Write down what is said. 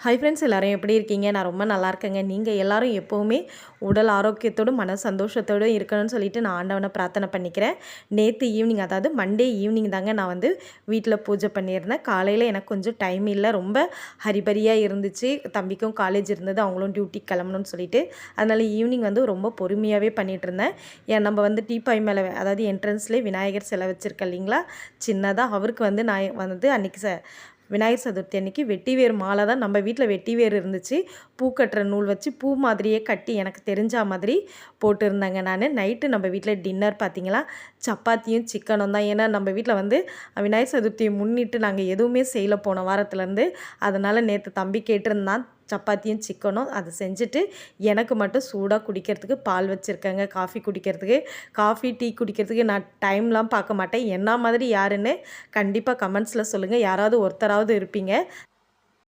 Hi friends, எல்லாரும் எப்படி இருக்கீங்க? நான் ரொம்ப நல்லா இருக்கேங்க. நீங்கள் எல்லாரும் எப்போவுமே உடல் ஆரோக்கியத்தோடும் மன சந்தோஷத்தோடும் இருக்கணும்னு சொல்லிட்டு நான் ஆண்டவனை பிரார்த்தனை பண்ணிக்கிறேன். நேற்று ஈவினிங், அதாவது மண்டே ஈவினிங் தாங்க நான் வந்து வீட்டில் பூஜை பண்ணியிருந்தேன். காலையில் எனக்கு கொஞ்சம் டைம் இல்லை, ரொம்ப ஹரிபரியாக இருந்துச்சு. தம்பிக்கும் காலேஜ் இருந்தது, அவங்களும் டியூட்டிக்கு கிளம்பணும்னு சொல்லிட்டு. அதனால் ஈவினிங் வந்து ரொம்ப பொறுமையாகவே பண்ணிகிட்டு இருந்தேன். ஏன் நம்ம வந்து டீப்பாய் மேலே, அதாவது என்ட்ரன்ஸ்லேயே விநாயகர் சிலை வச்சுருக்கேன் இல்லைங்களா, சின்னதாக. அவருக்கு வந்து நான் வந்து அன்றைக்கி விநாயகர் சதுர்த்தி அன்றைக்கி வெட்டிவேர் மாலை தான், நம்ம வீட்டில் வெட்டிவேர் இருந்துச்சு, பூ கட்டுற நூல் வச்சு பூ மாதிரியே கட்டி எனக்கு தெரிஞ்ச மாதிரி போட்டிருந்தேங்க. நான் நைட்டு நம்ம வீட்டில் டின்னர் பார்த்திங்களா, சப்பாத்தியும் சிக்கனும் தான். ஏன்னா நம்ம வீட்டில் வந்து விநாயகர் சதுர்த்தியை முன்னிட்டு நாங்கள் எதுவுமே செய்யலை போன வாரத்துலேருந்து. அதனால் நேற்று தம்பி கேட்டிருந்தான் சப்பாத்தியும் சிக்கனும். அதை செஞ்சுட்டு எனக்கு மட்டும் சூடாக குடிக்கிறதுக்கு பால் வச்சுருக்கேங்க. காஃபி குடிக்கிறதுக்கு, காஃபி டீ குடிக்கிறதுக்கு நான் டைம்லாம் பார்க்க மாட்டேன். என்ன மாதிரி யாருன்னு கண்டிப்பாக கமெண்ட்ஸில் சொல்லுங்கள். யாராவது ஒருத்தராவது இருப்பீங்க.